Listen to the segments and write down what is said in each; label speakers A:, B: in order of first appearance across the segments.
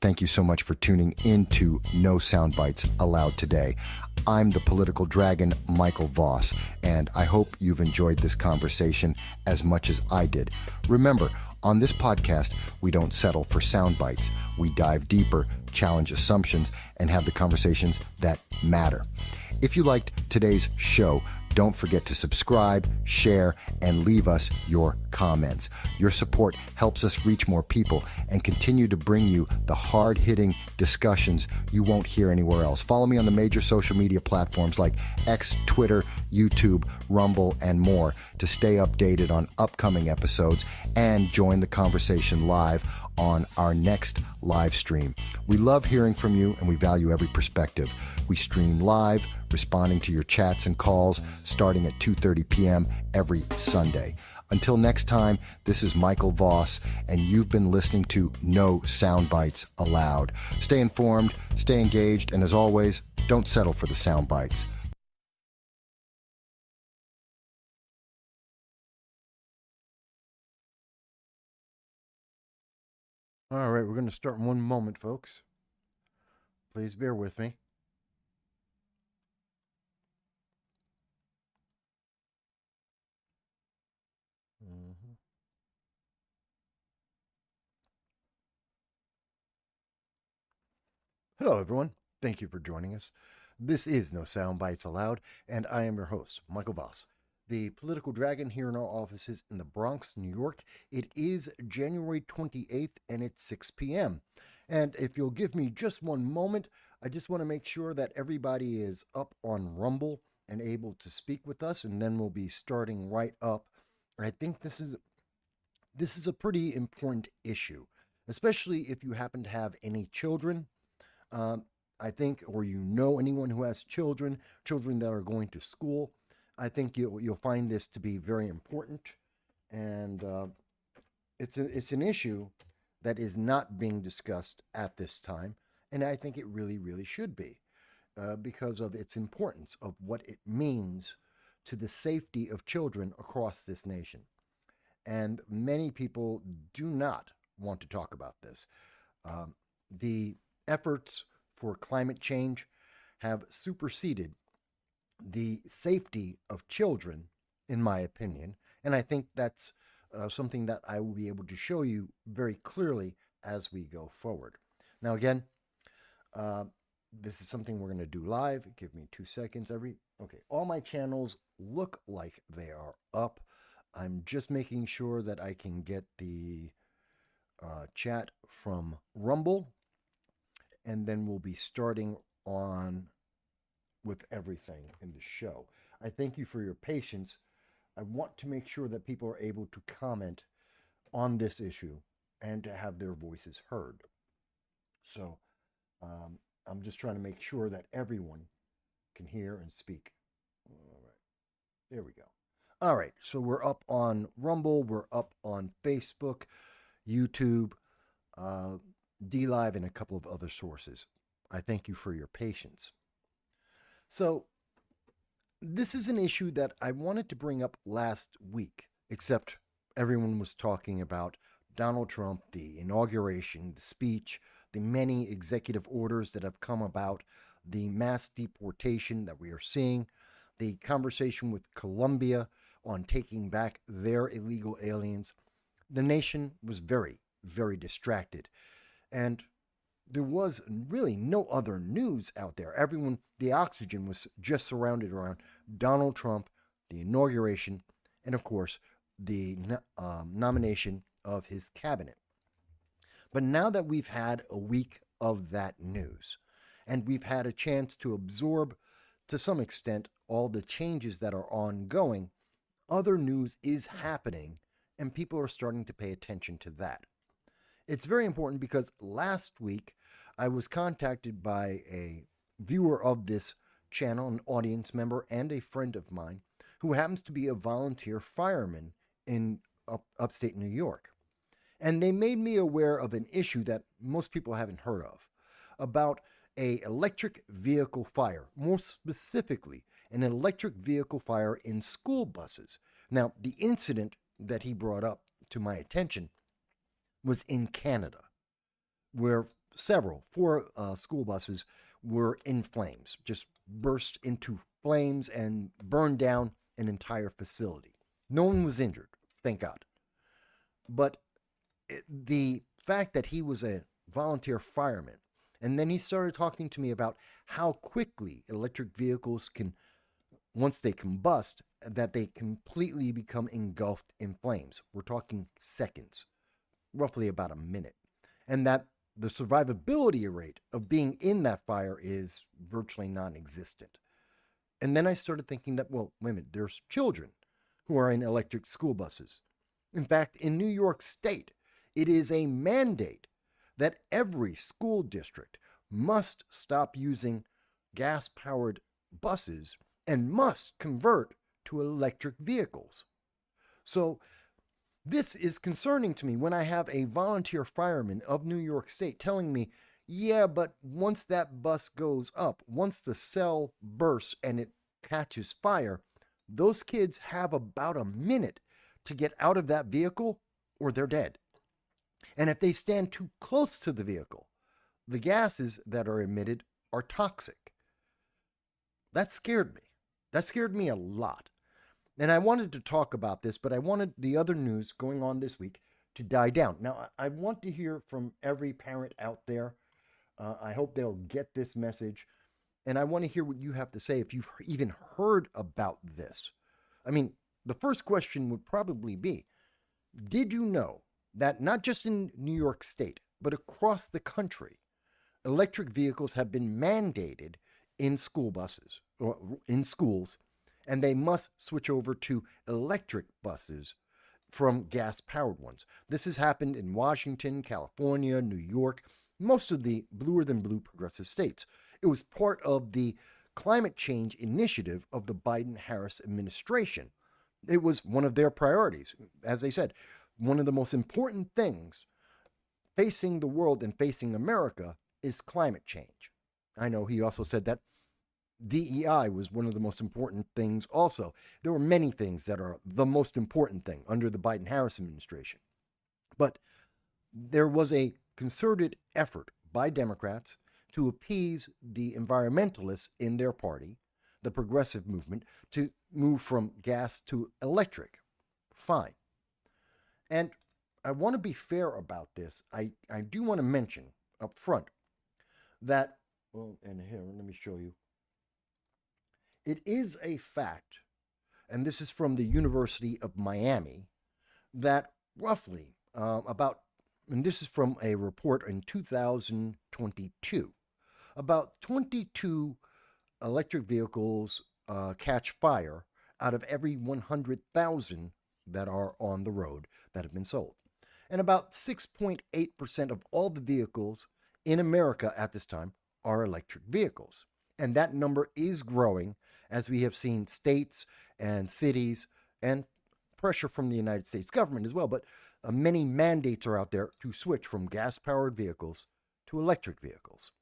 A: Thank you so much for tuning into No Soundbites Allowed today. I'm the political dragon, Michael Voss, and I hope you've enjoyed this conversation as much as I did. Remember, on this podcast, we don't settle for sound bites. We dive deeper, challenge assumptions, and have the conversations that matter. If you liked today's show, don't forget to subscribe, share, and leave us your comments. Your support helps us reach more people and continue to bring you the hard-hitting discussions you won't hear anywhere else. Follow me on the major social media platforms like X, Twitter, YouTube, Rumble, and more to stay updated on upcoming episodes and join the conversation live on our next live stream. We love hearing from you and we value every perspective. We stream live, responding to your chats and calls starting at 2:30 p.m. every Sunday. Until next time, this is Michael Voss, and you've been listening to No Soundbites Allowed. Stay informed, stay engaged, and as always, don't settle for the sound bites. All right, we're going to start in one moment, folks. Please bear with me. Hello, everyone. Thank you for joining us. This is No Sound Bites Allowed, and I am your host, Michael Voss, the political dragon here in our offices in the Bronx, New York. It is January 28th, and it's 6 p.m. And if you'll give me just one moment, I just want to make sure that everybody is up on Rumble and able to speak with us, and then we'll be starting right up. I think this is a pretty important issue, especially if you happen to have any children. I think, or you know anyone who has children that are going to school. I think you'll find this to be very important, and it's an issue that is not being discussed at this time, and I think it really, really should be, because of its importance of what it means to the safety of children across this nation. And many people do not want to talk about this. The efforts for climate change have superseded the safety of children, in my opinion. And I think that's something that I will be able to show you very clearly as we go forward. Now, again, this is something we're going to do live. Give me 2 seconds. Okay, all my channels look like they are up. I'm just making sure that I can get the chat from Rumble, and then we'll be starting on with everything in the show. I thank you for your patience. I want to make sure that people are able to comment on this issue and to have their voices heard. So I'm just trying to make sure that everyone can hear and speak. All right, there we go. All right, so we're up on Rumble, we're up on Facebook, YouTube, DLive, and a couple of other sources. I thank you for your patience. So this is an issue that I wanted to bring up last week, except everyone was talking about Donald Trump, the inauguration, the speech, the many executive orders that have come about, the mass deportation that we are seeing, the conversation with Colombia on taking back their illegal aliens. The nation was very, very distracted. And there was really no other news out there. The oxygen was just surrounded around Donald Trump, the inauguration, and of course, the nomination of his cabinet. But now that we've had a week of that news, and we've had a chance to absorb, to some extent, all the changes that are ongoing, other news is happening, and people are starting to pay attention to that. It's very important because last week I was contacted by a viewer of this channel, an audience member, and a friend of mine who happens to be a volunteer fireman in upstate New York. And they made me aware of an issue that most people haven't heard of, about an electric vehicle fire, more specifically, an electric vehicle fire in school buses. Now, the incident that he brought up to my attention was in Canada, where four school buses were in flames, just burst into flames and burned down an entire facility. No one was injured, thank God. But the fact that he was a volunteer fireman, and then he started talking to me about how quickly electric vehicles can, once they combust, that they completely become engulfed in flames. We're talking seconds, roughly about a minute. And that the survivability rate of being in that fire is virtually non existent. And then I started thinking that, well, wait a minute, there's children who are in electric school buses. In fact, in New York State, it is a mandate that every school district must stop using gas powered buses and must convert to electric vehicles. So, this is concerning to me when I have a volunteer fireman of New York State telling me, yeah, but once that bus goes up, once the cell bursts and it catches fire, those kids have about a minute to get out of that vehicle or they're dead. And if they stand too close to the vehicle, the gases that are emitted are toxic. That scared me. That scared me a lot. And I wanted to talk about this, but I wanted the other news going on this week to die down. Now, I want to hear from every parent out there. I hope they'll get this message. And I want to hear what you have to say if you've even heard about this. I mean, the first question would probably be, did you know that not just in New York State, but across the country, electric vehicles have been mandated in school buses or in schools, and they must switch over to electric buses from gas-powered ones. This has happened in Washington, California, New York, most of the bluer than blue progressive states. It was part of the climate change initiative of the Biden-Harris administration. It was one of their priorities. As they said, one of the most important things facing the world and facing America is climate change. I know he also said that DEI was one of the most important things also. There were many things that are the most important thing under the Biden-Harris administration. But there was a concerted effort by Democrats to appease the environmentalists in their party, the progressive movement, to move from gas to electric. Fine. And I want to be fair about this. I do want to mention up front that, well, and here, let me show you. It is a fact, and this is from the University of Miami, that roughly and this is from a report in 2022, about 22 electric vehicles catch fire out of every 100,000 that are on the road that have been sold. And about 6.8% of all the vehicles in America at this time are electric vehicles. And that number is growing as we have seen states and cities and pressure from the United States government as well. But many mandates are out there to switch from gas-powered vehicles to electric vehicles.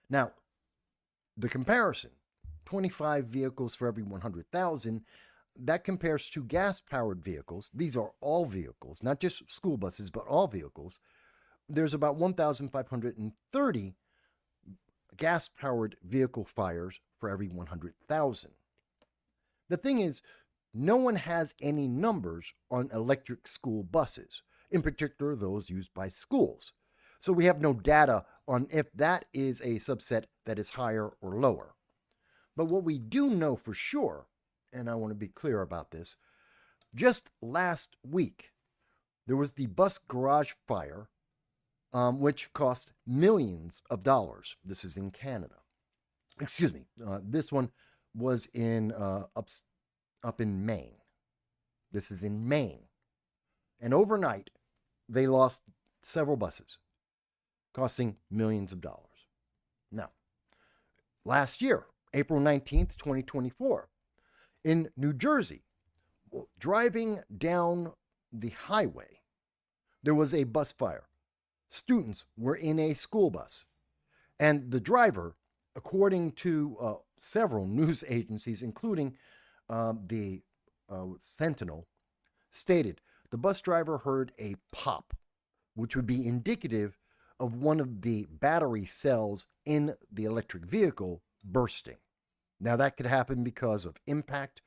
A: Now, the comparison, 25 vehicles for every 100,000, that compares to gas-powered vehicles. These are all vehicles, not just school buses, but all vehicles. There's about 1,530 gas-powered vehicle fires for every 100,000. The thing is, no one has any numbers on electric school buses, in particular those used by schools. So we have no data on if that is a subset that is higher or lower. But what we do know for sure, and I want to be clear about this, just last week, there was the bus garage fire, which cost millions of dollars. This is in Canada. Excuse me. This one was in up in Maine. This is in Maine. And overnight, they lost several buses, costing millions of dollars. Now, last year, April 19th, 2024, in New Jersey, driving down the highway, there was a bus fire. Students were in a school bus, and the driver, according to several news agencies, including the Sentinel, stated the bus driver heard a pop, which would be indicative of one of the battery cells in the electric vehicle bursting. Now, that could happen because of impact,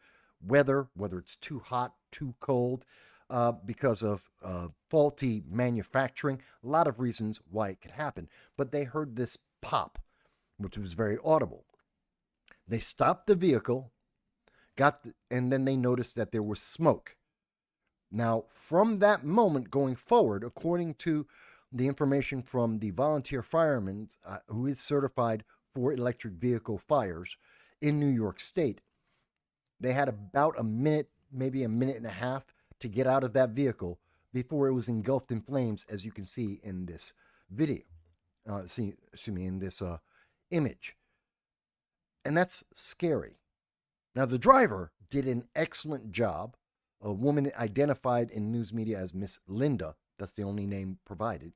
A: weather, whether it's too hot, too cold, because of faulty manufacturing, a lot of reasons why it could happen. But they heard this pop, which was very audible. They stopped the vehicle, and then they noticed that there was smoke. Now, from that moment going forward, according to the information from the volunteer fireman who is certified for electric vehicle fires in New York State, they had about a minute, maybe a minute and a half to get out of that vehicle before it was engulfed in flames, as you can see in this video. In this image. And that's scary. Now, the driver did an excellent job. A woman identified in news media as Miss Linda, that's the only name provided,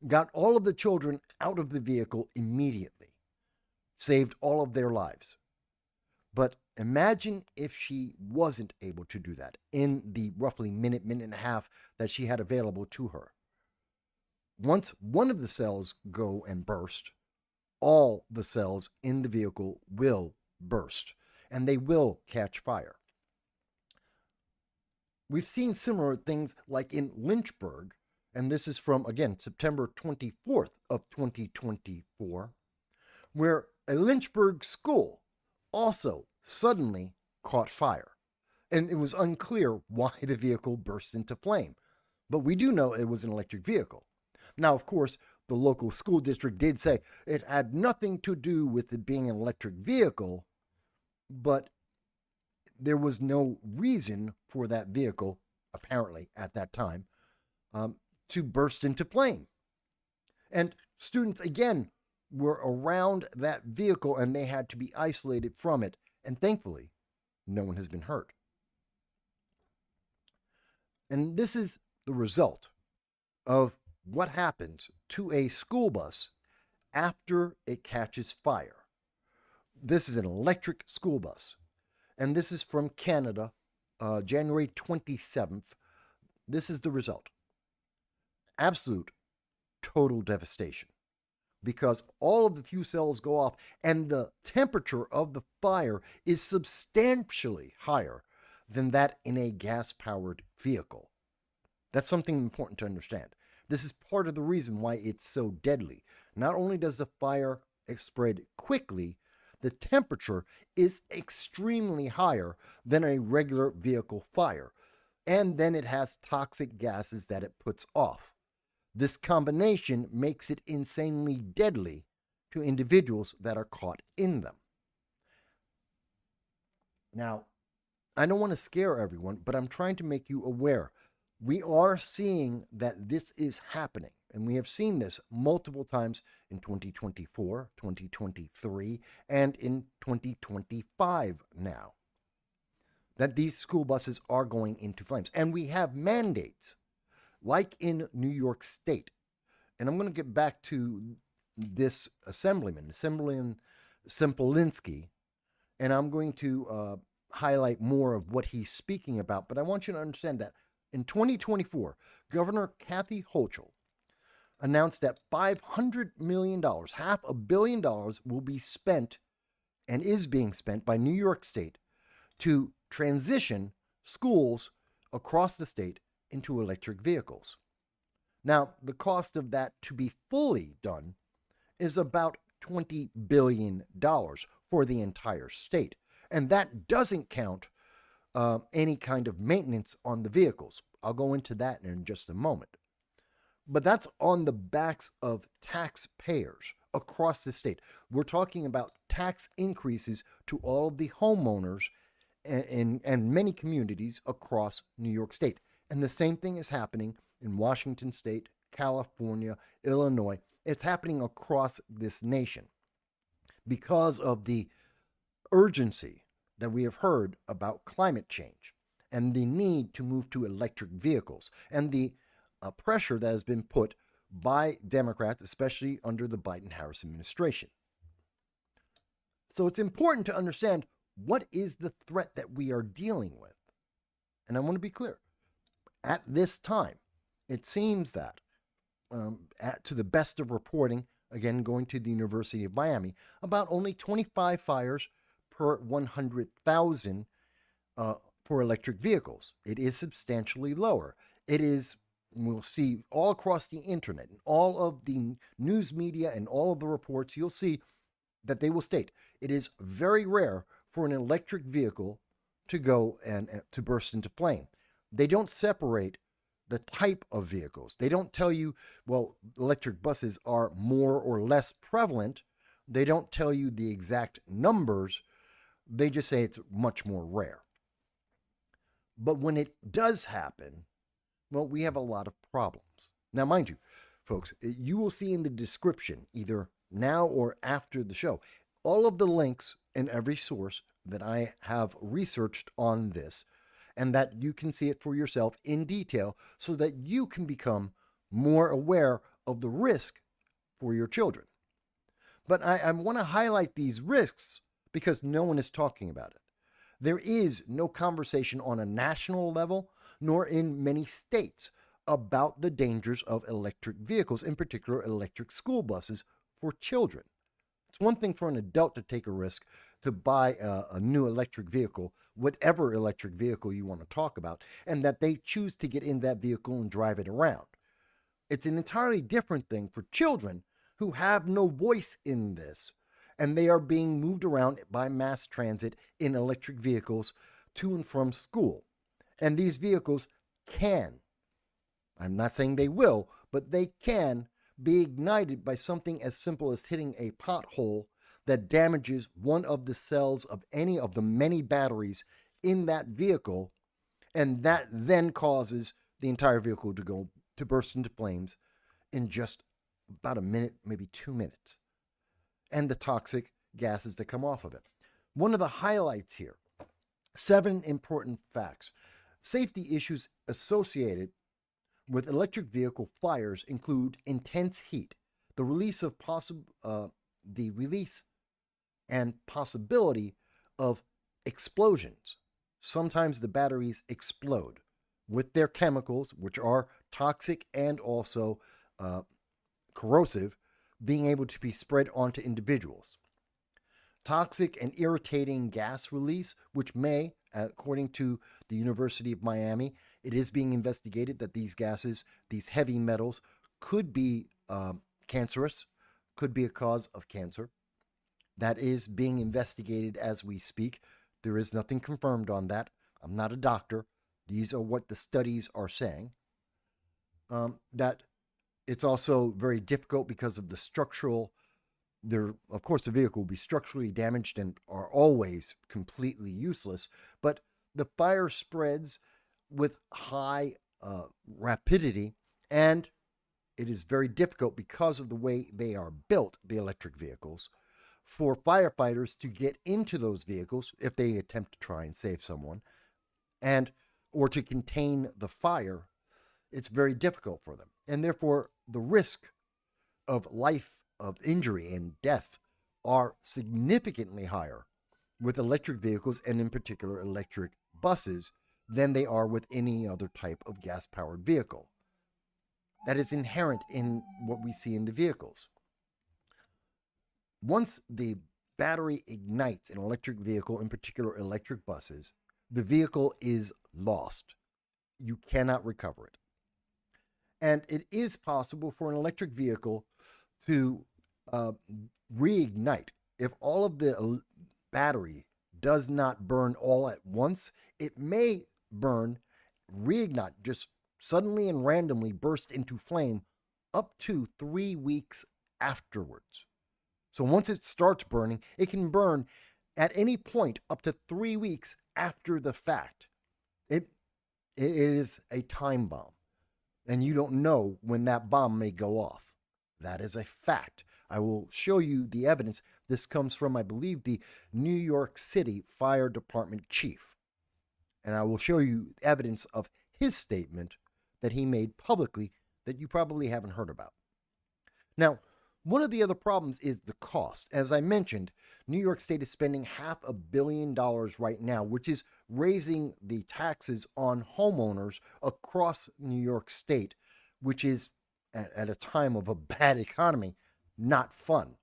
A: got all of the children out of the vehicle immediately, saved all of their lives. But imagine if she wasn't able to do that in the roughly minute and a half that she had available to her. Once one of the cells go and burst, all the cells in the vehicle will burst, and they will catch fire. We've seen similar things like in Lynchburg, and this is from, again, September 24th of 2024, where a Lynchburg school also suddenly caught fire. And it was unclear why the vehicle burst into flame. But we do know it was an electric vehicle. Now, of course, the local school district did say it had nothing to do with it being an electric vehicle, but there was no reason for that vehicle, apparently at that time, to burst into flame. And students, again, were around that vehicle and they had to be isolated from it. And thankfully, no one has been hurt. And this is the result of what happens to a school bus after it catches fire. This is an electric school bus. And this is from Canada, January 27th. This is the result. Absolute, total devastation. Because all of the fuel cells go off and the temperature of the fire is substantially higher than that in a gas-powered vehicle. That's something important to understand. This is part of the reason why it's so deadly. Not only does the fire spread quickly, the temperature is extremely higher than a regular vehicle fire. And then it has toxic gases that it puts off. This combination makes it insanely deadly to individuals that are caught in them. Now, I don't want to scare everyone, but I'm trying to make you aware. We are seeing that this is happening, and we have seen this multiple times in 2024, 2023, and in 2025 now, that these school buses are going into flames. And we have mandates, like in New York State. And I'm going to get back to this Assemblyman Sempolinski, and I'm going to highlight more of what he's speaking about. But I want you to understand that in 2024, Governor Kathy Hochul announced that $500 million, $500 million, will be spent and is being spent by New York State to transition schools across the state into electric vehicles. Now, the cost of that to be fully done is about $20 billion for the entire state. And that doesn't count any kind of maintenance on the vehicles. I'll go into that in just a moment. But that's on the backs of taxpayers across the state. We're talking about tax increases to all of the homeowners and many communities across New York State. And the same thing is happening in Washington State, California, Illinois. It's happening across this nation because of the urgency that we have heard about climate change and the need to move to electric vehicles and the pressure that has been put by Democrats, especially under the Biden-Harris administration. So it's important to understand what is the threat that we are dealing with. And I want to be clear. At this time, it seems that to the best of reporting, again, going to the University of Miami, about only 25 fires per 100,000 for electric vehicles. It is substantially lower. It is, we'll see all across the internet, all of the news media and all of the reports, you'll see that they will state it is very rare for an electric vehicle to go and to burst into flame. They don't separate the type of vehicles. They don't tell you, well, electric buses are more or less prevalent. They don't tell you the exact numbers. They just say it's much more rare. But when it does happen, well, we have a lot of problems. Now, mind you, folks, you will see in the description, either now or after the show, all of the links in every source that I have researched on this, and that you can see it for yourself in detail so that you can become more aware of the risk for your children. But I want to highlight these risks because no one is talking about it. There is no conversation on a national level, nor in many states, about the dangers of electric vehicles, in particular electric school buses for children. It's one thing for an adult to take a risk to buy a new electric vehicle, whatever electric vehicle you want to talk about, and that they choose to get in that vehicle and drive it around. It's an entirely different thing for children who have no voice in this, and they are being moved around by mass transit in electric vehicles to and from school. And these vehicles can, I'm not saying they will, but they can be ignited by something as simple as hitting a pothole that damages one of the cells of any of the many batteries in that vehicle, and that then causes the entire vehicle to burst into flames in just about a minute, maybe 2 minutes, and the toxic gases that come off of it. One of the highlights here, 7 important facts. Safety issues associated with electric vehicle fires include intense heat, the release and possibility of explosions. Sometimes the batteries explode with their chemicals, which are toxic and also corrosive, being able to be spread onto individuals. Toxic and irritating gas release, which may, according to the University of Miami, it is being investigated that these gases, these heavy metals, could be cancerous, could be a cause of cancer. That is being investigated as we speak. There is nothing confirmed on that. I'm not a doctor. These are what the studies are saying. That it's also very difficult because of the structural. Of course, the vehicle will be structurally damaged and are always completely useless, but the fire spreads with high rapidity, and it is very difficult because of the way they are built, the electric vehicles, for firefighters to get into those vehicles if they attempt to try and save someone, or to contain the fire. It's very difficult for them, and therefore the risk of injury and death are significantly higher with electric vehicles, and in particular electric buses, than they are with any other type of gas-powered vehicle. That is inherent in what we see in the vehicles. Once the battery ignites an electric vehicle, in particular electric buses, the vehicle is lost. You cannot recover it. And it is possible for an electric vehicle to reignite. If all of the battery does not burn all at once, it may reignite, just suddenly and randomly burst into flame up to 3 weeks afterwards. So once it starts burning, it can burn at any point up to 3 weeks after the fact. It is a time bomb, and you don't know when that bomb may go off. That is a fact. I will show you the evidence. This comes from, I believe, the New York City Fire Department chief. And I will show you evidence of his statement that he made publicly that you probably haven't heard about. Now, one of the other problems is the cost. As I mentioned, New York State is spending $500 million right now, which is raising the taxes on homeowners across New York State, which is at a time of a bad economy, not fun.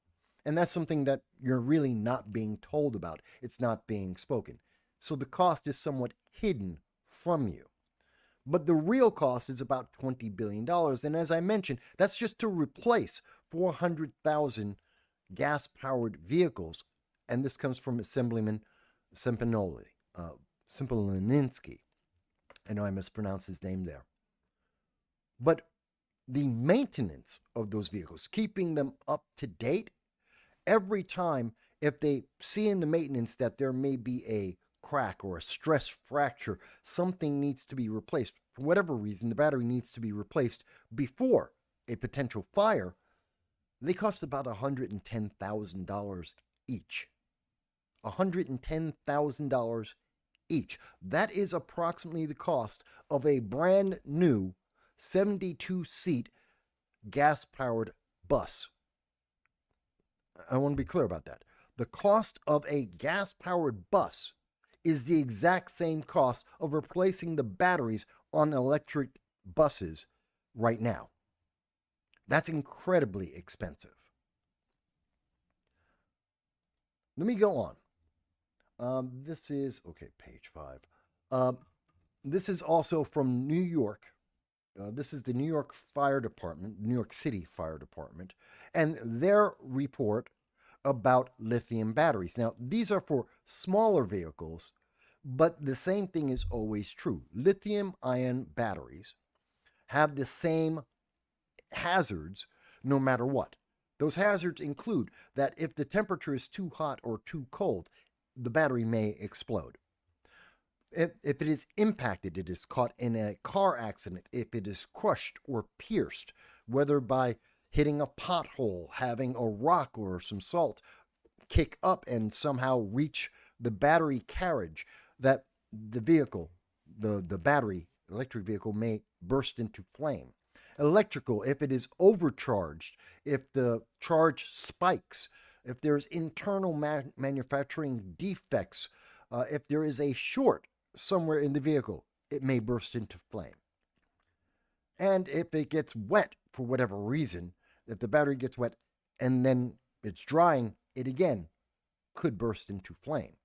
A: And that's something that you're really not being told about. It's not being spoken. So the cost is somewhat hidden from you. But the real cost is about $20 billion. And as I mentioned, that's just to replace 400,000 gas powered vehicles. And this comes from Assemblyman Sempinoli, Simpolinsky. I know I mispronounced his name there. But the maintenance of those vehicles, keeping them up to date, every time if they see in the maintenance that there may be a crack or a stress fracture, something needs to be replaced. For whatever reason, the battery needs to be replaced before a potential fire. They cost about $110,000 each. $110,000 each. That is approximately the cost of a brand new 72-seat gas-powered bus. I want to be clear about that. The cost of a gas-powered bus is the exact same cost of replacing the batteries on electric buses right now. That's incredibly expensive. Let me go on. This is, okay, page 5. This is also from New York. This is the New York Fire Department, New York City Fire Department, and their report about lithium batteries. Now, these are for smaller vehicles, but the same thing is always true. Lithium-ion batteries have the same hazards no matter what. Those hazards include that if the temperature is too hot or too cold, the battery may explode. If it is impacted, it is caught in a car accident, if it is crushed or pierced, whether by hitting a pothole, having a rock or some salt kick up and somehow reach the battery carriage, that the vehicle, the battery, electric vehicle may burst into flame. Electrical, if it is overcharged, if the charge spikes, if there's internal manufacturing defects, if there is a short somewhere in the vehicle, it may burst into flame. And if it gets wet for whatever reason, if the battery gets wet and then it's drying, it again could burst into flame.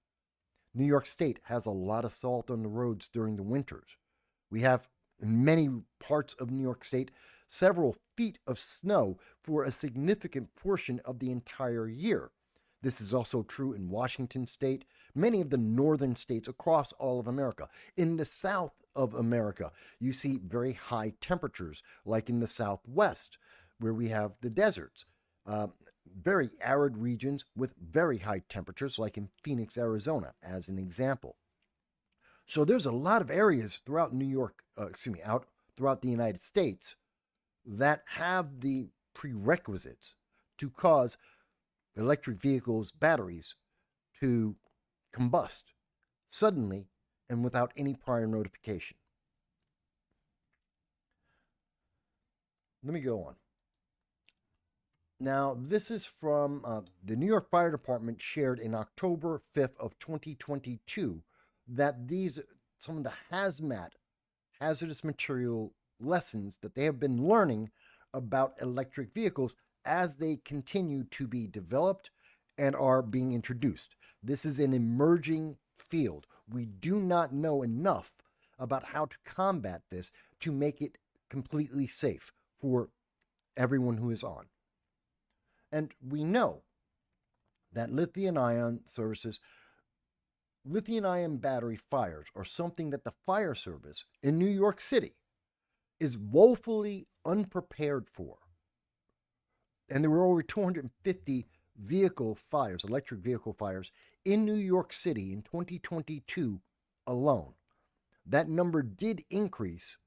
A: New York State has a lot of salt on the roads during the winters. We have, in many parts of New York State, several feet of snow for a significant portion of the entire year. This is also true in Washington State, many of the northern states across all of America. In the south of America, you see very high temperatures, like in the Southwest, where we have the deserts. Very arid regions with very high temperatures, like in Phoenix, Arizona, as an example. So there's a lot of areas throughout out throughout the United States that have the prerequisites to cause electric vehicles' batteries to combust suddenly and without any prior notification. Let me go on. Now, this is from the New York Fire Department, shared in October 5th of 2022, that some of the hazardous material lessons that they have been learning about electric vehicles as they continue to be developed and are being introduced. This is an emerging field. We do not know enough about how to combat this to make it completely safe for everyone who is on. And we know that lithium-ion battery fires are something that the fire service in New York City is woefully unprepared for. And there were over 250 electric vehicle fires in New York City in 2022 alone. That number did increase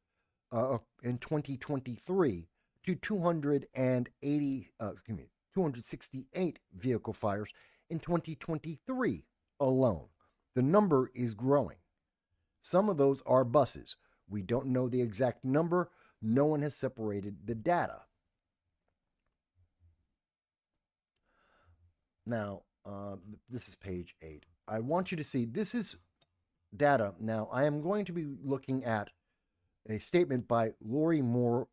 A: in 2023 to 268 vehicle fires in 2023 alone. The number is growing. Some of those are buses. We don't know the exact number. No one has separated the data. Now, this is page 8. I want you to see, this is data. Now, I am going to be looking at a statement by Lori Moore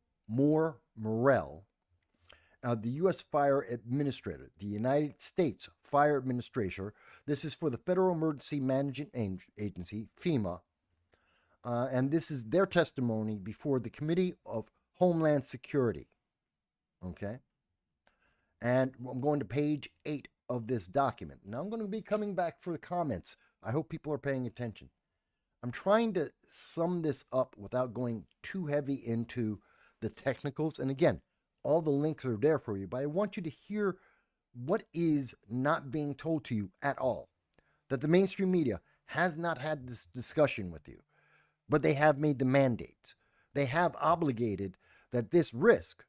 A: Morrell, the U.S. Fire Administrator, the United States Fire Administrator. This is for the Federal Emergency Management Agency, FEMA, and this is their testimony before the Committee of Homeland Security. Okay? And I'm going to page 8 of this document. Now I'm going to be coming back for the comments. I hope people are paying attention. I'm trying to sum this up without going too heavy into the technicals. And again, all the links are there for you, but I want you to hear what is not being told to you at all. That the mainstream media has not had this discussion with you, but they have made the mandates. They have obligated that this risk,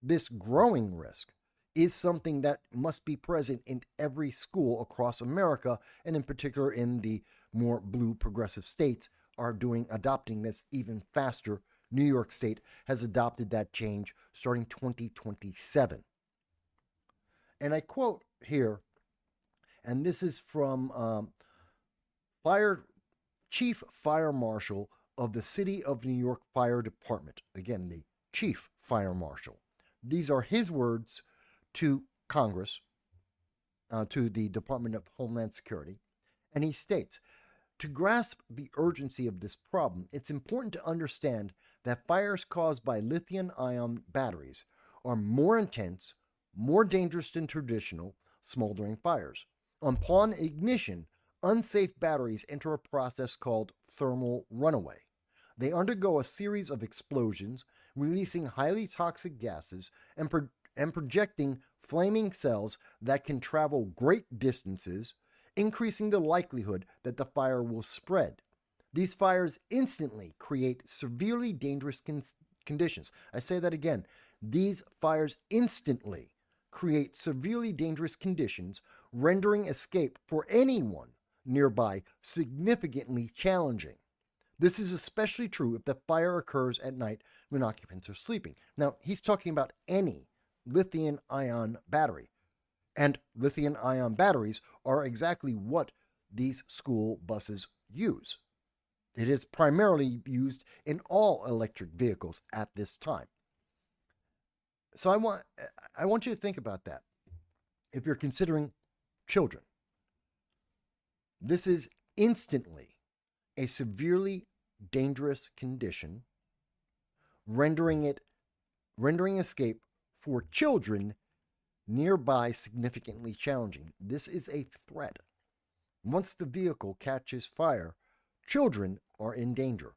A: this growing risk, is something that must be present in every school across America, and in particular in the more blue progressive states are adopting this even faster. New York State has adopted that change starting 2027. And I quote here, and this is from Chief Fire Marshal of the City of New York Fire Department. Again, the Chief Fire Marshal. These are his words to Congress, to the Department of Homeland Security. And he states, to grasp the urgency of this problem, it's important to understand that fires caused by lithium-ion batteries are more intense, more dangerous than traditional smoldering fires. Upon ignition, unsafe batteries enter a process called thermal runaway. They undergo a series of explosions, releasing highly toxic gases and projecting flaming cells that can travel great distances, increasing the likelihood that the fire will spread. These fires instantly create severely dangerous conditions. I say that again. These fires instantly create severely dangerous conditions, rendering escape for anyone nearby significantly challenging. This is especially true if the fire occurs at night when occupants are sleeping. Now, he's talking about any lithium-ion battery. And lithium-ion batteries are exactly what these school buses use. It is primarily used in all electric vehicles at this time. So I want you to think about that. If you're considering children, this is instantly a severely dangerous condition, rendering escape for children nearby significantly challenging. This is a threat. Once the vehicle catches fire, children are in danger,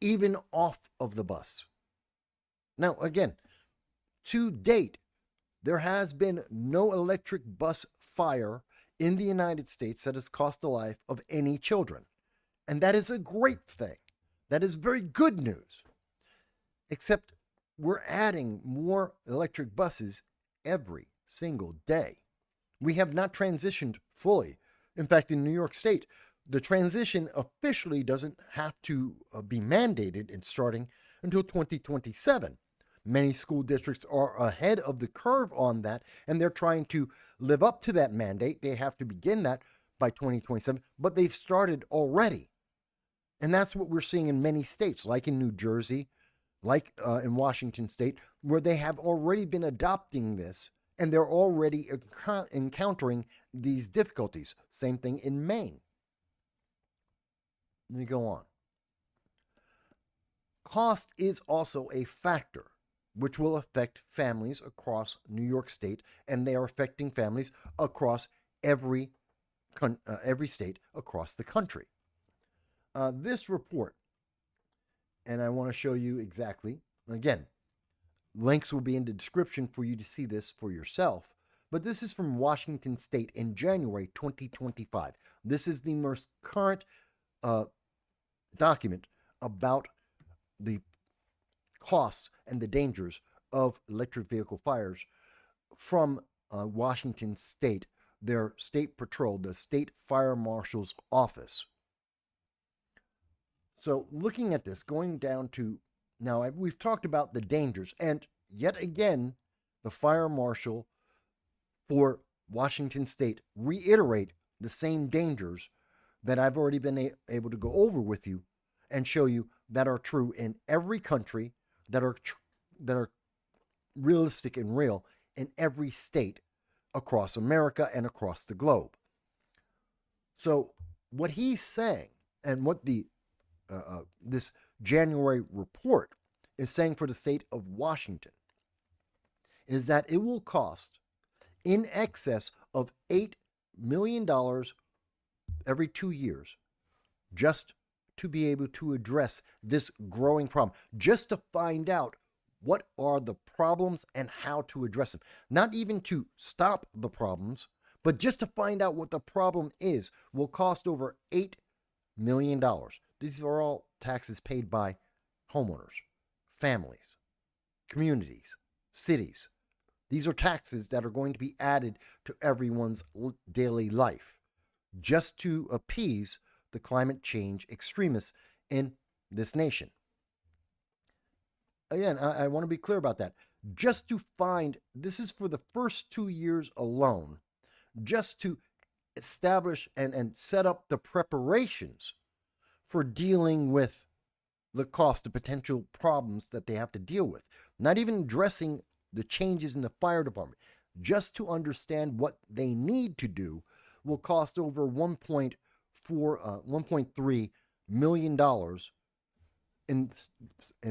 A: even off of the bus. Now, again, to date, there has been no electric bus fire in the United States that has cost the life of any children. And that is a great thing. That is very good news. Except we're adding more electric buses every single day. We have not transitioned fully. In fact, in New York State, the transition officially doesn't have to be mandated and starting until 2027. Many school districts are ahead of the curve on that, and they're trying to live up to that mandate. They have to begin that by 2027, but they've started already. And that's what we're seeing in many states, like in New Jersey, like in Washington State, where they have already been adopting this, and they're already encountering these difficulties. Same thing in Maine. Let me go on. Cost is also a factor which will affect families across New York State, and they are affecting families across every state across the country. This report, and I want to show you exactly, again, links will be in the description for you to see this for yourself, but this is from Washington State in January 2025. This is the most current document about the costs and the dangers of electric vehicle fires from Washington State, their state patrol, the state fire marshal's office. So looking at this, going down to, now we've talked about the dangers, and yet again, the fire marshal for Washington State reiterate the same dangers that I've already been able to go over with you and show you that are true in every country, that are realistic and real in every state across America and across the globe. So what he's saying, and what the this January report is saying for the state of Washington, is that it will cost in excess of $8 million every 2 years just to be able to address this growing problem, just to find out what are the problems and how to address them. Not even to stop the problems, but just to find out what the problem is will cost over $8 million. These are all taxes paid by homeowners, families, communities, cities. These are taxes that are going to be added to everyone's daily life just to appease the climate change extremists in this nation. Again, I want to be clear about that. Just to find, this is for the first 2 years alone, just to establish and set up the preparations for dealing with the cost, the potential problems that they have to deal with. Not even addressing the changes in the fire department. Just to understand what they need to do will cost over $1.3 million in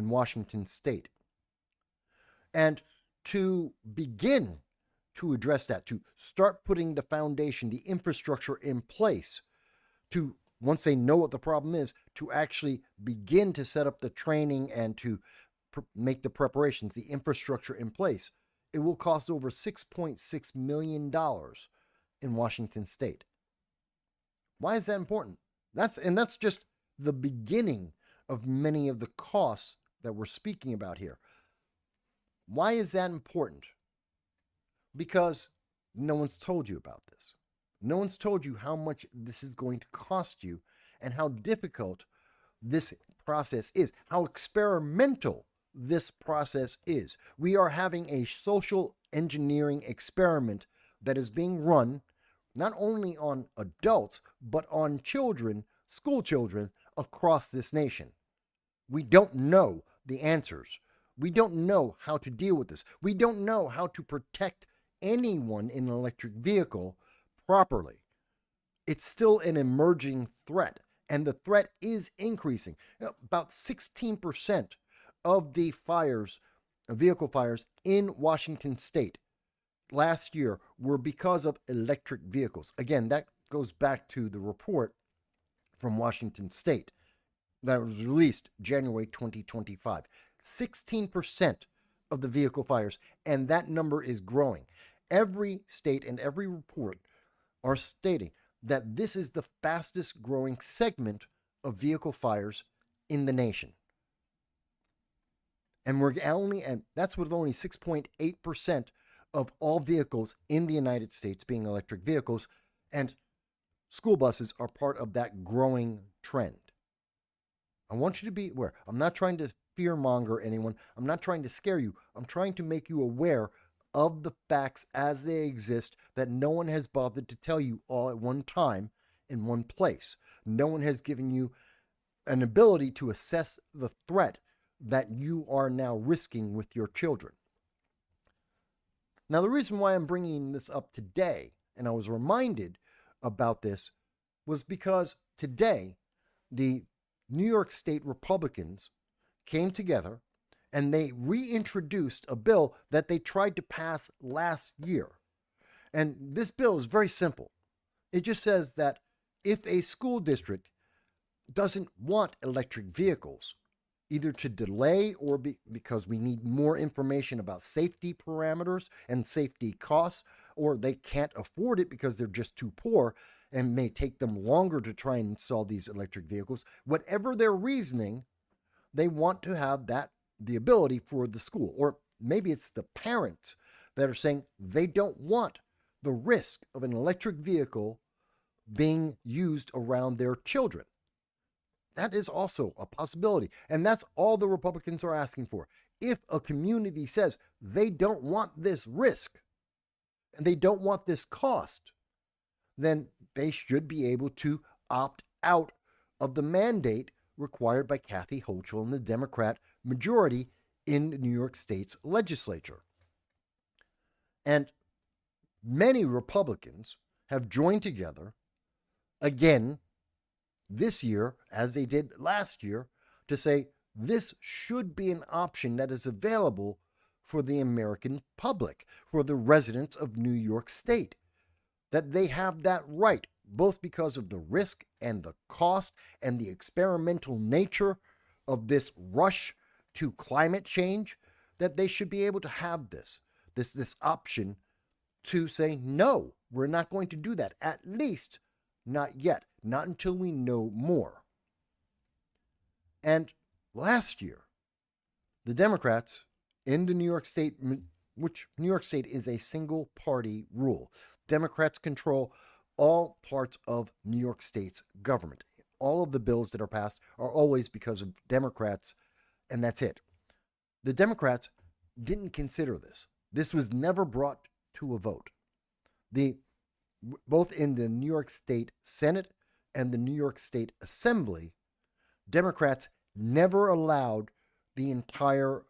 A: Washington state. And to begin to address that, to start putting the foundation, the infrastructure in place, to, once they know what the problem is, to actually begin to set up the training and to make the preparations, the infrastructure in place, it will cost over $6.6 million in Washington state. Why is that important? That's just the beginning of many of the costs that we're speaking about here. Why is that important? Because no one's told you about this. No one's told you how much this is going to cost you and how difficult this process is, how experimental this process is. We are having a social engineering experiment that is being run not only on adults, but on children, school children across this nation. We don't know the answers. We don't know how to deal with this. We don't know how to protect anyone in an electric vehicle properly. It's still an emerging threat, and the threat is increasing. About 16% of the fires, vehicle fires in Washington state last year were because of electric vehicles. Again, that goes back to the report from Washington state that was released January 2025. 16% of the vehicle fires, and that number is growing. Every state and every report are stating that this is the fastest growing segment of vehicle fires in the nation. And that's with only 6.8% of all vehicles in the United States being electric vehicles, and school buses are part of that growing trend. I want you to be aware. I'm not trying to fearmonger anyone. I'm not trying to scare you. I'm trying to make you aware of the facts as they exist that no one has bothered to tell you all at one time in one place. No one has given you an ability to assess the threat that you are now risking with your children. Now, the reason why I'm bringing this up today, and I was reminded about this, was because today the New York State Republicans came together and they reintroduced a bill that they tried to pass last year. And this bill is very simple. It just says that if a school district doesn't want electric vehicles, either to delay or because we need more information about safety parameters and safety costs, or they can't afford it because they're just too poor and may take them longer to try and install these electric vehicles, whatever their reasoning, they want to have the ability for the school. Or maybe it's the parents that are saying they don't want the risk of an electric vehicle being used around their children. That is also a possibility. And that's all the Republicans are asking for. If a community says they don't want this risk and they don't want this cost, then they should be able to opt out of the mandate required by Kathy Hochul and the Democrat majority in New York State's legislature. And many Republicans have joined together again this year, as they did last year, to say this should be an option that is available for the American public, for the residents of New York State, that they have that right, both because of the risk and the cost and the experimental nature of this rush to climate change, that they should be able to have this option to say, no, we're not going to do that, at least not yet, not until we know more. And last year, the Democrats in the New York State, which New York State is a single party rule, Democrats control all parts of New York State's government. All of the bills that are passed are always because of Democrats, and that's it. The Democrats didn't consider this. This was never brought to a vote. Both in the New York State Senate and the New York State Assembly, Democrats never allowed the entire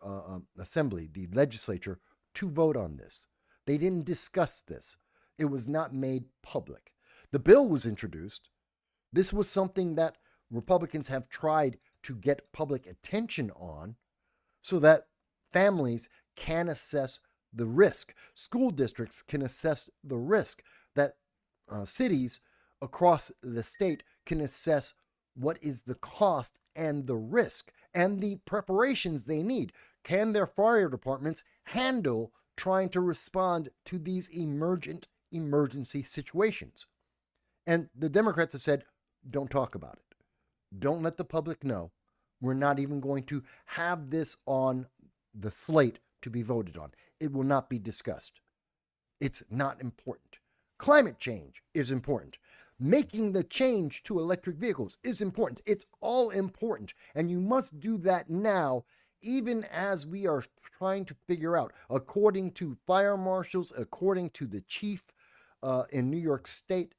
A: assembly, the legislature, to vote on this. They didn't discuss this. It was not made public. The bill was introduced. This was something that Republicans have tried to get public attention on so that families can assess the risk. School districts can assess the risk, that cities across the state can assess what is the cost and the risk and the preparations they need. Can their fire departments handle trying to respond to these emergency situations? And the Democrats have said, don't talk about it. Don't let the public know. We're not even going to have this on the slate to be voted on. It will not be discussed. It's not important. Climate change is important. Making the change to electric vehicles is important. It's all important. And you must do that now, even as we are trying to figure out, according to fire marshals, according to the chief in New York City,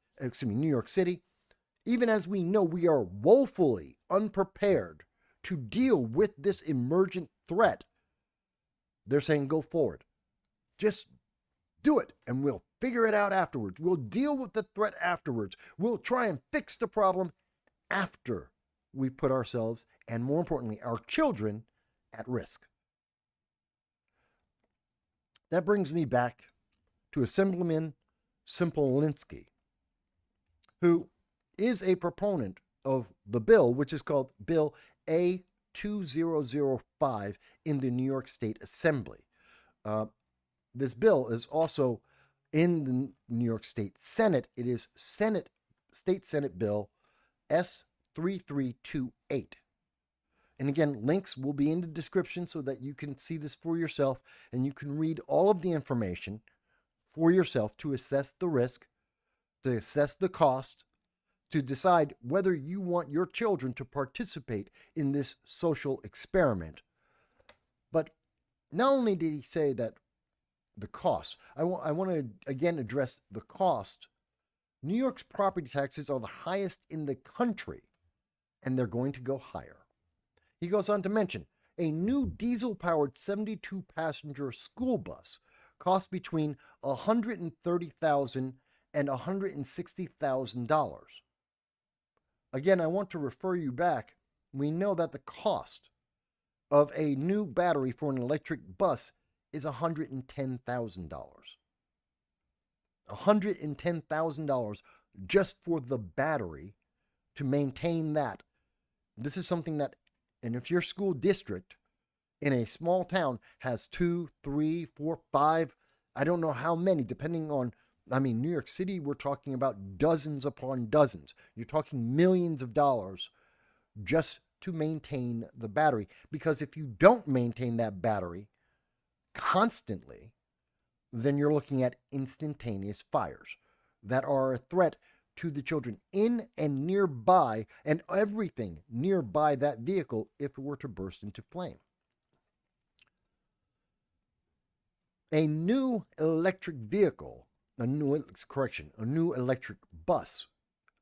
A: even as we know we are woefully unprepared to deal with this emergent threat, they're saying go forward. Just do it, and we'll figure it out afterwards. We'll deal with the threat afterwards. We'll try and fix the problem after we put ourselves, and more importantly, our children, at risk. That brings me back to Assemblyman Simpolinski, who is a proponent of the bill, which is called Bill A2005 in the New York State Assembly. This bill is also in the New York State Senate. It is State Senate Bill S3328. And again, links will be in the description so that you can see this for yourself and you can read all of the information for yourself to assess the risk, to assess the cost, to decide whether you want your children to participate in this social experiment. But not only did he say that the cost, I want to again address the cost. New York's property taxes are the highest in the country, and they're going to go higher. He goes on to mention a new diesel-powered 72-passenger school bus costs between $130,000 and $160,000. Again, I want to refer you back. We know that the cost of a new battery for an electric bus is $110,000. $110,000 just for the battery to maintain that. This is something that, and if your school district in a small town has 2, 3, 4, 5, I don't know how many, depending on, New York City, we're talking about dozens upon dozens. You're talking millions of dollars just to maintain the battery. Because if you don't maintain that battery constantly, then you're looking at instantaneous fires that are a threat to the children in and nearby and everything nearby that vehicle if it were to burst into flame. A new electric vehicle, a new electric bus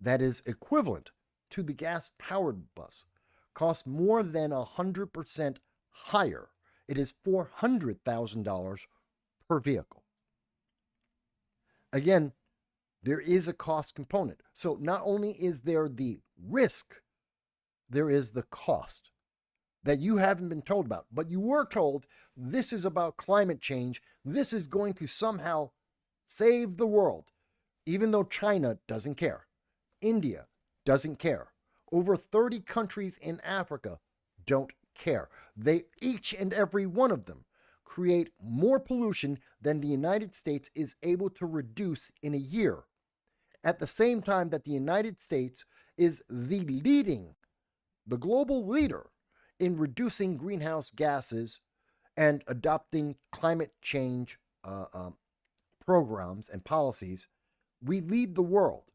A: that is equivalent to the gas-powered bus costs more than 100% higher. It is $400,000 per vehicle. Again, there is a cost component. So not only is there the risk, there is the cost that you haven't been told about, but you were told this is about climate change. This is going to somehow save the world, even though China doesn't care. India doesn't care. Over 30 countries in Africa don't care. They, each and every one of them, create more pollution than the United States is able to reduce in a year. At the same time that the United States is the global leader in reducing greenhouse gases and adopting climate change programs and policies, we lead the world.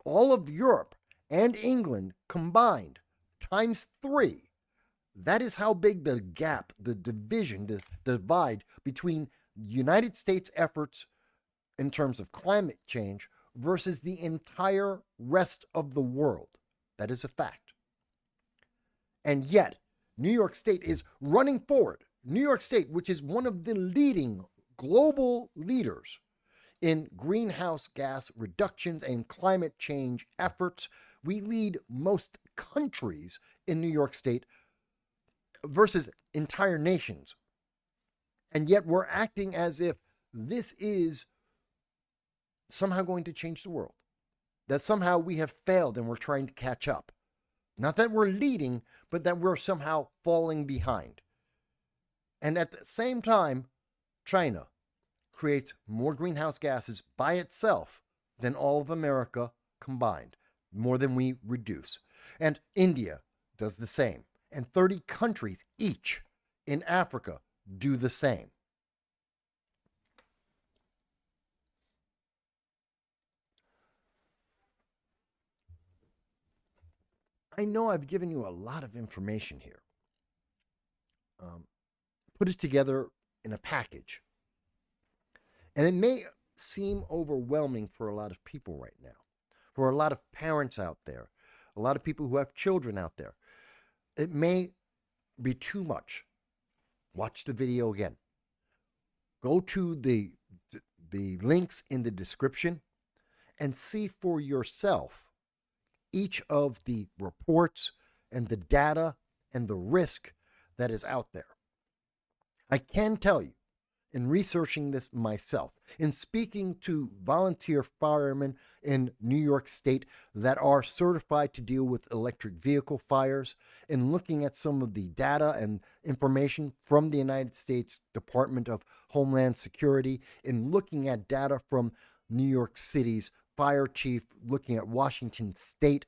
A: All of Europe and England combined, times 3. That is how big the gap, the division, the divide between United States efforts in terms of climate change versus the entire rest of the world. That is a fact. And yet, New York State is running forward. New York State, which is one of the leading global leaders in greenhouse gas reductions and climate change efforts. We lead most countries in New York State versus entire nations. And yet we're acting as if this is somehow going to change the world. That somehow we have failed and we're trying to catch up. Not that we're leading, but that we're somehow falling behind. And at the same time, China creates more greenhouse gases by itself than all of America combined, more than we reduce. And India does the same. And 30 countries each in Africa do the same. I know I've given you a lot of information here. Put it together in a package. And it may seem overwhelming for a lot of people right now, for a lot of parents out there, a lot of people who have children out there. It may be too much. Watch the video again. Go to the links in the description and see for yourself each of the reports and the data and the risk that is out there. I can tell you, in researching this myself, in speaking to volunteer firemen in New York State that are certified to deal with electric vehicle fires, in looking at some of the data and information from the United States Department of Homeland Security, in looking at data from New York City's fire chief, looking at Washington State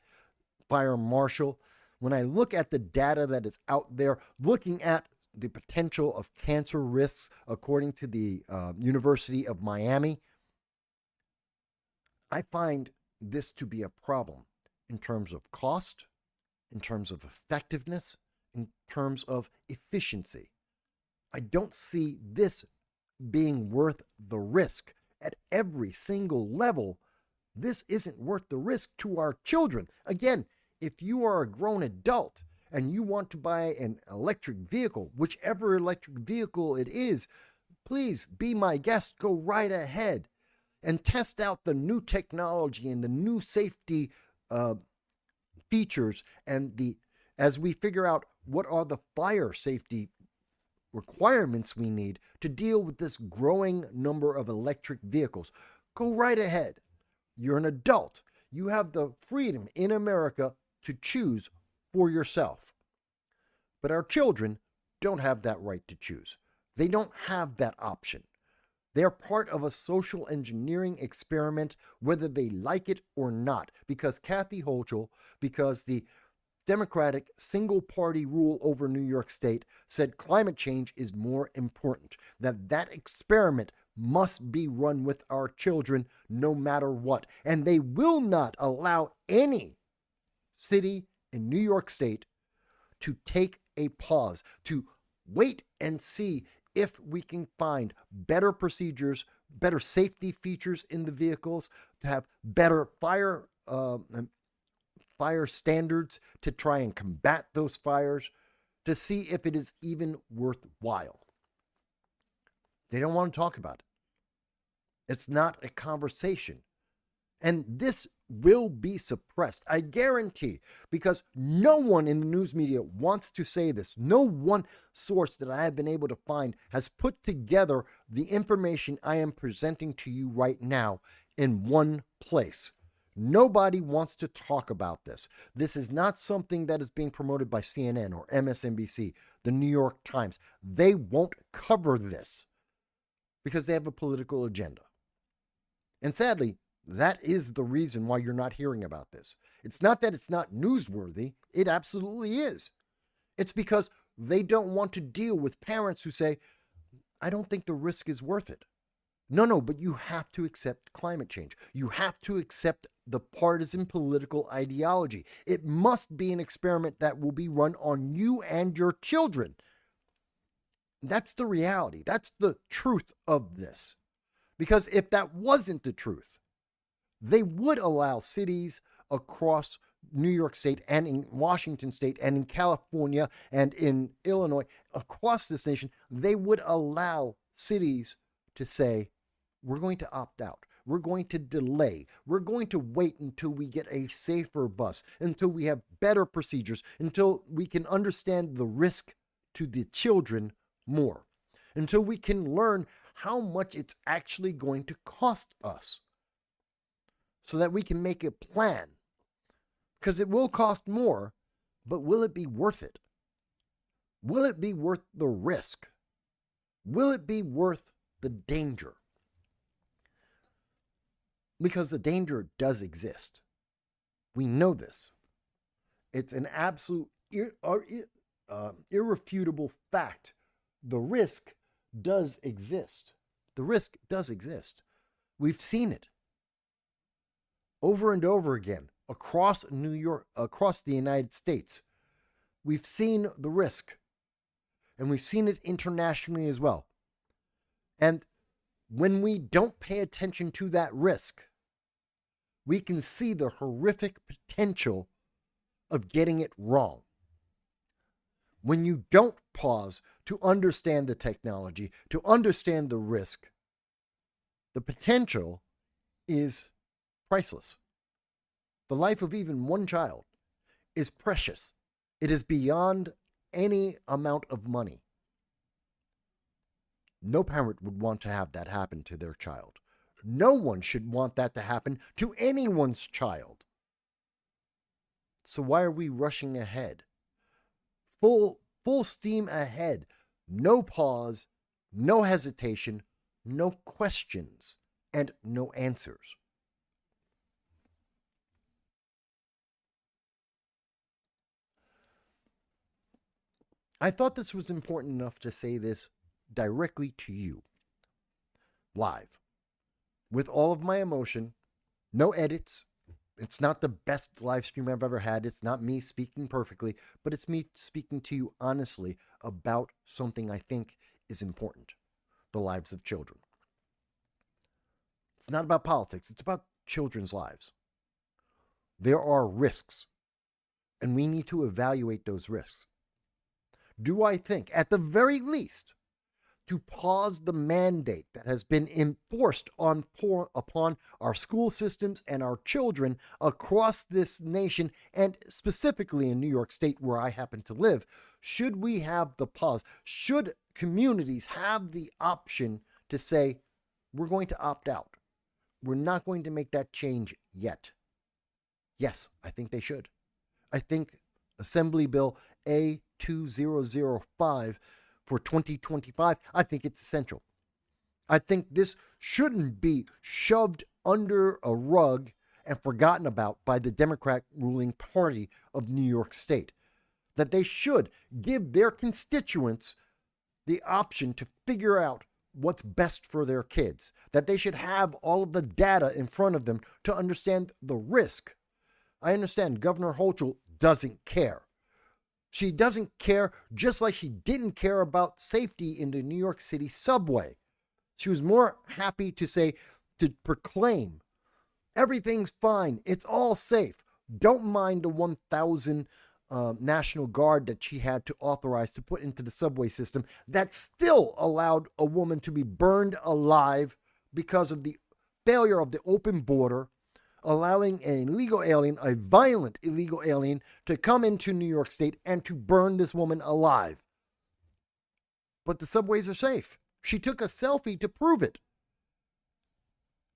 A: fire marshal, when I look at the data that is out there, looking at the potential of cancer risks according to the University of Miami, I find this to be a problem in terms of cost, in terms of effectiveness, in terms of efficiency. I don't see this being worth the risk at every single level. This isn't worth the risk to our children. Again, if you are a grown adult and you want to buy an electric vehicle, whichever electric vehicle it is, please be my guest. Go right ahead and test out the new technology and the new safety features, and as we figure out what are the fire safety requirements we need to deal with this growing number of electric vehicles. Go right ahead. You're an adult. You have the freedom in America to choose for yourself. But our children don't have that right to choose. They don't have that option. They're part of a social engineering experiment, whether they like it or not, because Kathy Hochul, because the Democratic single-party rule over New York State said climate change is more important, that experiment must be run with our children no matter what. And they will not allow any city in New York State to take a pause, to wait and see if we can find better procedures, better safety features in the vehicles, to have better fire standards to try and combat those fires, to see if it is even worthwhile. They don't want to talk about it. It's not a conversation. And this will be suppressed, I guarantee, because no one in the news media wants to say this. No one source that I have been able to find has put together the information I am presenting to you right now in one place. Nobody wants to talk about this. This is not something that is being promoted by CNN or MSNBC, the New York Times. They won't cover this because they have a political agenda. And sadly, that is the reason why you're not hearing about this. It's not that it's not newsworthy. It absolutely is. It's because they don't want to deal with parents who say, I don't think the risk is worth it. No, but you have to accept climate change. You have to accept the partisan political ideology. It must be an experiment that will be run on you and your children. That's the reality. That's the truth of this. Because if that wasn't the truth, they would allow cities across New York State and in Washington State and in California and in Illinois, across this nation, they would allow cities to say, we're going to opt out. We're going to delay. We're going to wait until we get a safer bus, until we have better procedures, until we can understand the risk to the children more, until we can learn how much it's actually going to cost us, so that we can make a plan. Because it will cost more, but will it be worth it? Will it be worth the risk? Will it be worth the danger? Because the danger does exist. We know this. It's an absolute irrefutable fact. The risk does exist. The risk does exist. We've seen it over and over again across New York, across the United States. We've seen the risk, and we've seen it internationally as well. And when we don't pay attention to that risk, we can see the horrific potential of getting it wrong. When you don't pause to understand the technology, to understand the risk, the potential is priceless. The life of even one child is precious. It is beyond any amount of money. No parent would want to have that happen to their child. No one should want that to happen to anyone's child. So why are we rushing ahead? Full steam ahead. No pause, no hesitation, no questions, and no answers. I thought this was important enough to say this directly to you, live, with all of my emotion, no edits. It's not the best live stream I've ever had. It's not me speaking perfectly, but it's me speaking to you honestly about something I think is important, the lives of children. It's not about politics. It's about children's lives. There are risks, and we need to evaluate those risks. Do I think, at the very least, to pause the mandate that has been enforced upon our school systems and our children across this nation, and specifically in New York State where I happen to live? Should we have the pause? Should communities have the option to say, we're going to opt out? We're not going to make that change yet. Yes, I think they should. I think Assembly Bill A2005 for 2025, I think it's essential. I think this shouldn't be shoved under a rug and forgotten about by the Democrat ruling party of New York State. That they should give their constituents the option to figure out what's best for their kids. That they should have all of the data in front of them to understand the risk. I understand Governor Hochul doesn't care. She doesn't care, just like she didn't care about safety in the New York City subway. She was more happy to proclaim, everything's fine, it's all safe. Don't mind the 1,000 National Guard that she had to authorize to put into the subway system that still allowed a woman to be burned alive because of the failure of the open border, allowing an illegal alien, a violent illegal alien, to come into New York State and to burn this woman alive. But the subways are safe. She took a selfie to prove it.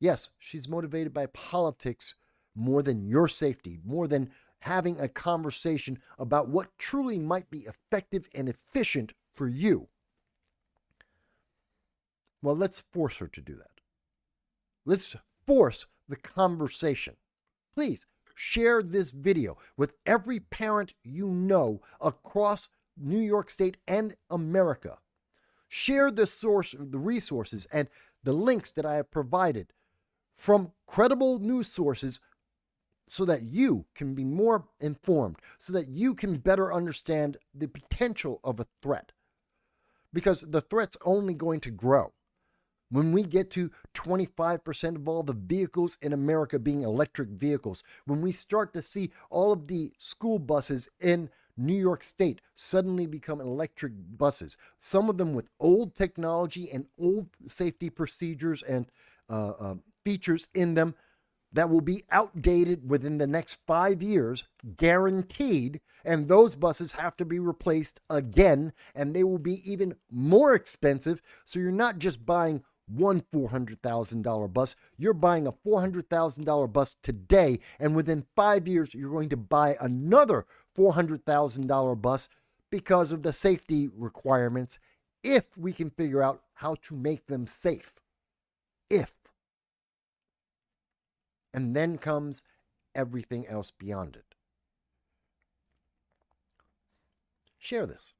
A: Yes, she's motivated by politics more than your safety, more than having a conversation about what truly might be effective and efficient for you. Well, let's force her to do that. Let's force the conversation. Please share this video with every parent you know across New York State and America. Share the resources and the links that I have provided from credible news sources so that you can be more informed, so that you can better understand the potential of a threat. Because the threat's only going to grow. When we get to 25% of all the vehicles in America being electric vehicles, when we start to see all of the school buses in New York State suddenly become electric buses, some of them with old technology and old safety procedures and features in them that will be outdated within the next 5 years, guaranteed, and those buses have to be replaced again, and they will be even more expensive. So you're not just buying one $400,000 bus, you're buying a $400,000 bus today, and within 5 years, you're going to buy another $400,000 bus because of the safety requirements, if we can figure out how to make them safe. If. And then comes everything else beyond it. Share this.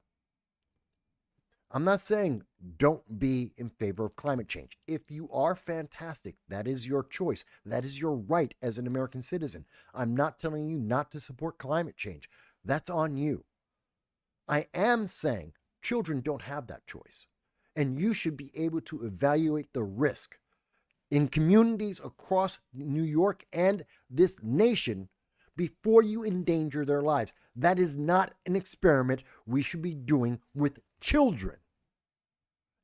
A: I'm not saying don't be in favor of climate change. If you are, fantastic. That is your choice. That is your right as an American citizen. I'm not telling you not to support climate change. That's on you. I am saying children don't have that choice. And you should be able to evaluate the risk in communities across New York and this nation before you endanger their lives. That is not an experiment we should be doing with children.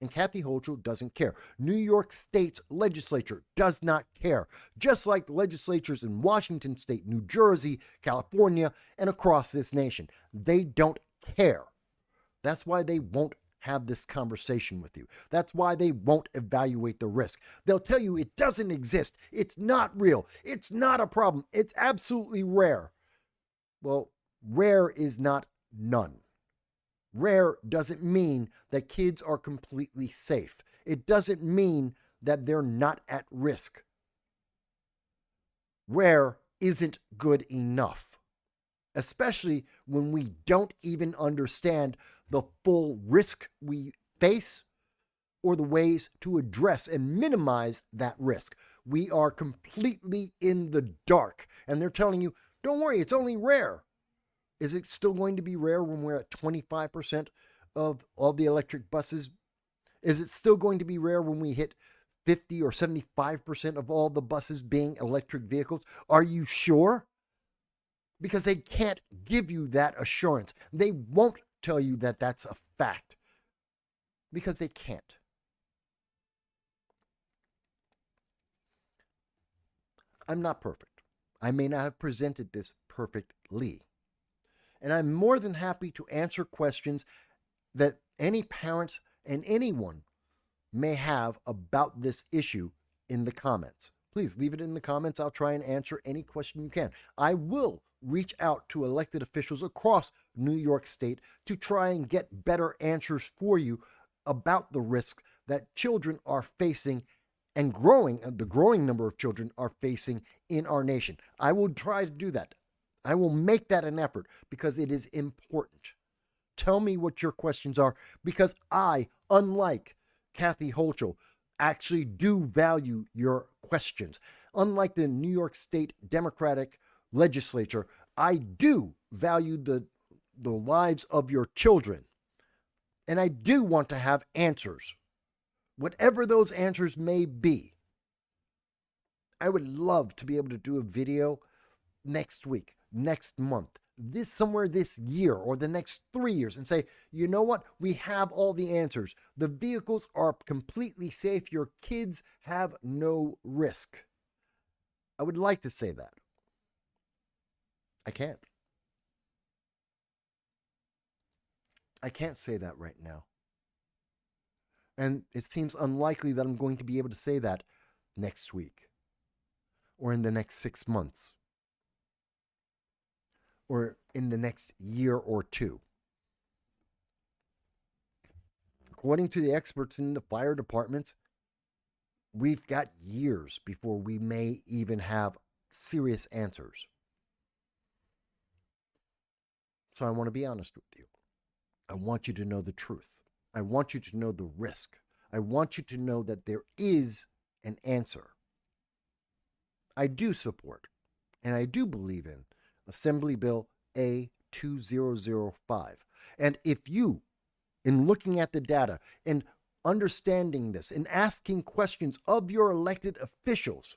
A: And Kathy Hochul doesn't care. New York State's legislature does not care. Just like legislatures in Washington State, New Jersey, California, and across this nation. They don't care. That's why they won't have this conversation with you. That's why they won't evaluate the risk. They'll tell you it doesn't exist. It's not real. It's not a problem. It's absolutely rare. Well, rare is not none. Rare doesn't mean that kids are completely safe. It doesn't mean that they're not at risk. Rare isn't good enough, especially when we don't even understand the full risk we face or the ways to address and minimize that risk. We are completely in the dark, and they're telling you, don't worry, it's only rare. Is it still going to be rare when we're at 25% of all the electric buses? Is it still going to be rare when we hit 50 or 75% of all the buses being electric vehicles? Are you sure? Because they can't give you that assurance. They won't tell you that that's a fact because they can't. I'm not perfect. I may not have presented this perfectly. And I'm more than happy to answer questions that any parents and anyone may have about this issue in the comments. Please leave it in the comments. I'll try and answer any question you can. I will reach out to elected officials across New York State to try and get better answers for you about the risk that children are facing and the growing number of children are facing in our nation. I will try to do that. I will make that an effort because it is important. Tell me what your questions are, because I, unlike Kathy Hochul, actually do value your questions. Unlike the New York State Democratic legislature, I do value the lives of your children. And I do want to have answers. Whatever those answers may be. I would love to be able to do a video next week, next month, this year or the next 3 years and say, you know what? We have all the answers. The vehicles are completely safe. Your kids have no risk. I would like to say that. I can't. I can't say that right now. And it seems unlikely that I'm going to be able to say that next week or in the next 6 months or in the next year or two. According to the experts in the fire departments, we've got years before we may even have serious answers. So I want to be honest with you. I want you to know the truth. I want you to know the risk. I want you to know that there is an answer. I do support and I do believe in Assembly Bill A2005. And if you, in looking at the data and understanding this and asking questions of your elected officials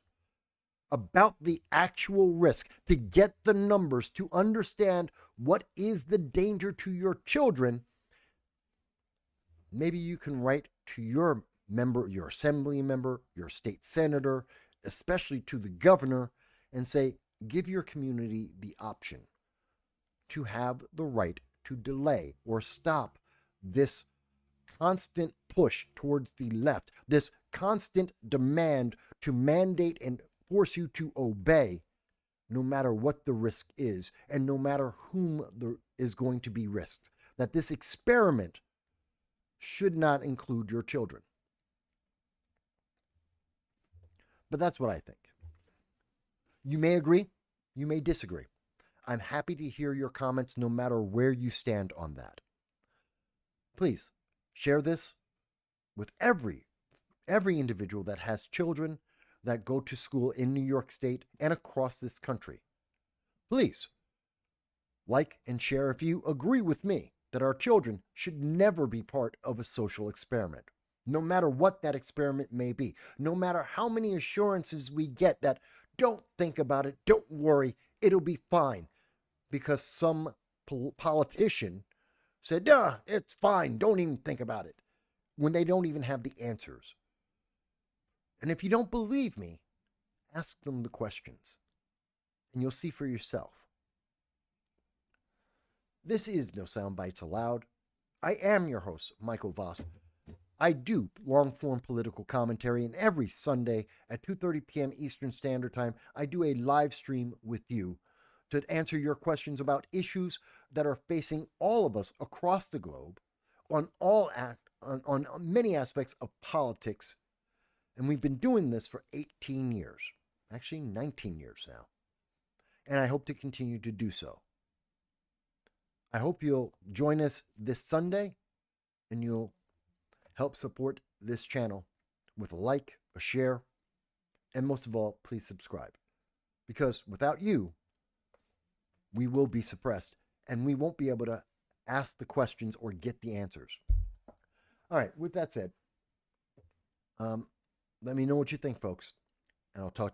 A: about the actual risk, to get the numbers, to understand what is the danger to your children, maybe you can write to your member, your assembly member, your state senator, especially to the governor, and say, give your community the option to have the right to delay or stop this constant push towards the left, this constant demand to mandate and force you to obey, no matter what the risk is and no matter whom is going to be risked. That this experiment should not include your children. But that's what I think. You may agree, you may disagree. I'm happy to hear your comments no matter where you stand on that. Please share this with every individual that has children that go to school in New York State and across this country. Please like and share if you agree with me that our children should never be part of a social experiment, no matter what that experiment may be, no matter how many assurances we get that don't think about it, don't worry, it'll be fine, because some politician said, "Duh, it's fine, don't even think about it," when they don't even have the answers. And if you don't believe me, ask them the questions, and you'll see for yourself. This is No Soundbites Allowed. I am your host, Michael Voss. I do long-form political commentary, and every Sunday at 2:30 p.m. Eastern Standard Time, I do a live stream with you to answer your questions about issues that are facing all of us across the globe on many aspects of politics. And we've been doing this for 18 years, actually 19 years now. And I hope to continue to do so. I hope you'll join us this Sunday and you'll help support this channel with a like, a share, and most of all, please subscribe. Because without you, we will be suppressed and we won't be able to ask the questions or get the answers. All right, with that said, let me know what you think, folks, and I'll talk to you.